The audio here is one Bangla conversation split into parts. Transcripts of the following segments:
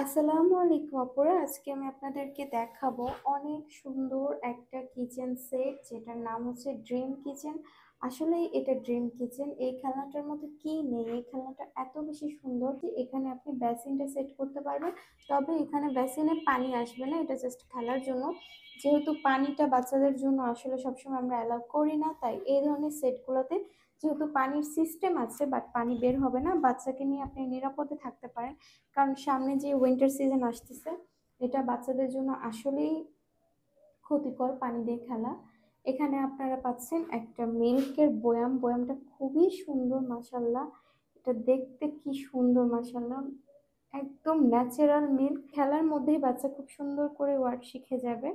আসসালামু আলাইকুম আপুরা, আজকে আমি আপনাদেরকে দেখাবো অনেক সুন্দর একটা কিচেন সেট যেটার নাম হচ্ছে ড্রিম কিচেন। আসলে এটা ড্রিম কিচেন। এই খেলনাটার মধ্যে কি নেই, এই খেলনাটা এত বেশি সুন্দর যে এখানে আপনি বেসিনটা সেট করতে পারবেন। তবে এখানে বেসিনে পানি আসবে না, এটা জাস্ট খেলার জন্য। যেহেতু পানিটা বাচ্চাদের জন্য আসলে সবসময় আমরা অ্যালাউ করি না, তাই এই ধরনের সেটগুলোতে যেহেতু পানির সিস্টেম আছে বাট পানি বের হবে না, বাচ্চাকে নিয়ে আপনি নিরাপদে থাকতে পারেন। কারণ সামনে যে উইন্টার সিজন আসতেছে, এটা বাচ্চাদের জন্য আসলেই ক্ষতিকর পানি দিয়ে খেলা। এখানে আপনারা পাচ্ছেন একটা মিল্কের বয়াম, বয়ামটা খুবই সুন্দর মাশাল্লাহ। এটা দেখতে কি সুন্দর মাশাল্লাহ, একদম ন্যাচারাল মিল্ক। খেলার মধ্যেই বাচ্চা খুব সুন্দর করে ওয়ার্ড শিখে যাবে।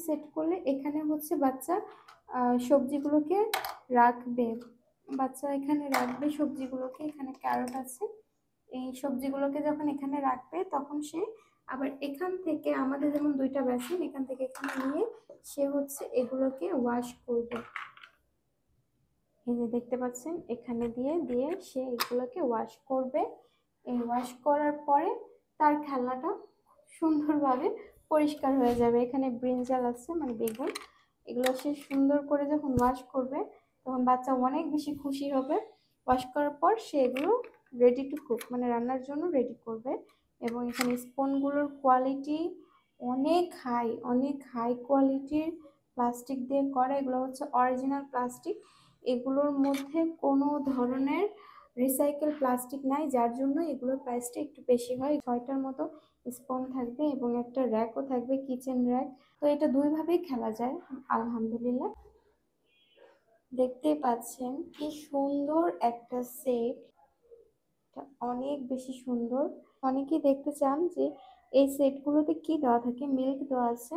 সেট করলে এখানে হচ্ছে বাচ্চা সবজিগুলোকে রাখবে, বাচ্চা এখানে রাখবে সবজিগুলোকে। এখানে ক্যারট আছে, এই সবজিগুলোকে যখন এখানে রাখবে তখন সে আবার এখান থেকে, আমাদের যেমন দুইটা বেসিন, এখান থেকে এখানে নিয়ে সে হচ্ছে এগুলোকে ওয়াশ করবে। এই যে দেখতে পাচ্ছেন, এখানে দিয়ে দিয়ে সে এগুলোকে ওয়াশ করবে। এই ওয়াশ করার পরে তার খেলনাটা সুন্দরভাবে পরিষ্কার হয়ে যাবে। এখানে ব্রিঞ্জাল আছে মানে বেগুন, এগুলো সে সুন্দর করে যখন ওয়াশ করবে তখন বাচ্চা অনেক বেশি খুশি হবে। ওয়াশ করার পর সে এগুলো রেডি টু কুক মানে রান্নার জন্য রেডি করবে। এবং এখানে স্পুনগুলোর কোয়ালিটি অনেক হাই কোয়ালিটির প্লাস্টিক দিয়ে করা। এগুলো হচ্ছে অরিজিনাল প্লাস্টিক, এগুলোর মধ্যে কোনো ধরনের রিসাইকেল প্লাস্টিক নাই, যার জন্য এগুলোর প্রাইসটা একটু বেশি হয়। 6টার মতো স্পুন থাকবে এবং একটা র্যাকও থাকবে, কিচেন র্যাক। তো এটা দুইভাবেই খেলা যায় আলহামদুলিল্লাহ। দেখতেই পাচ্ছেন কি সুন্দর একটা সেট, অনেক বেশি সুন্দর। অনেকেই দেখতে চান যে এই সেটগুলোতে কি দেওয়া থাকে। মিল্ক দেওয়া আছে,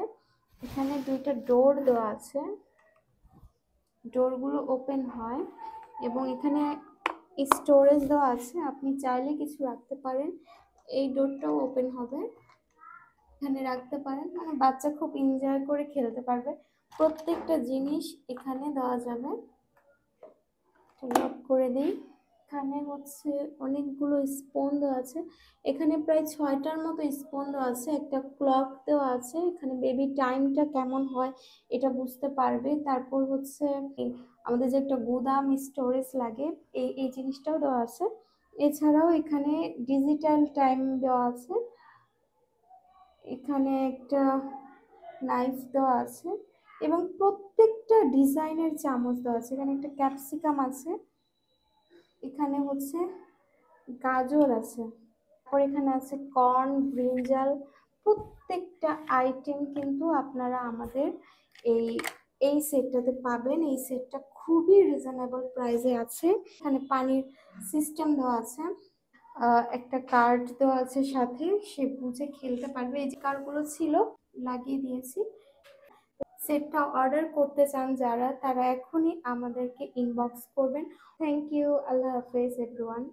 এখানে দুইটা ডোর দেওয়া আছে, ডোরগুলো ওপেন হয় এবং এখানে স্টোরেজ দেওয়া আছে, আপনি চাইলে কিছু রাখতে পারেন। এই ডোরটাও ওপেন হবে, এখানে রাখতে পারেন, মানে বাচ্চা খুব এনজয় করে খেলতে পারবে। প্রত্যেকটা জিনিস এখানে দেওয়া যাবে। লক করে দিই। এখানে হচ্ছে অনেকগুলো স্পুন দেওয়া আছে, এখানে প্রায় 6টার মতো স্পুন দেওয়া আছে। একটা ক্লক দেওয়া আছে, এখানে বেবি টাইমটা কেমন হয় এটা বুঝতে পারবে। তারপর হচ্ছে আমাদের যে একটা গুদাম স্টোরেজ লাগে, এই এই জিনিসটাও দেওয়া আছে। এছাড়াও এখানে ডিজিটাল টাইম দেওয়া আছে, এখানে একটা নাইফ দেওয়া আছে এবং প্রত্যেকটা ডিজাইনের চামচ দেওয়া আছে। এখানে একটা ক্যাপসিকাম আছে, এখানে হচ্ছে গাজর আছে, তারপর এখানে আছে কর্ন, ব্রিঞ্জাল। প্রত্যেকটা আইটেম কিন্তু আপনারা আমাদের এই এই সেটটাতে পাবেন। এই সেটটা খুবই রিজনেবল প্রাইসে আছে। এখানে পানির সিস্টেম দেওয়া আছে, একটা কার্ড দেওয়া আছে সাথে, সে বুঝে খেলতে পারবে। এই যে কার্ডগুলো ছিল লাগিয়ে দিয়েছি। সেটটা অর্ডার করতে চান যারা, তারা এখনই আমাদেরকে ইনবক্স করবেন। থ্যাংক ইউ, আল্লাহ হাফেজ এভরিওয়ান।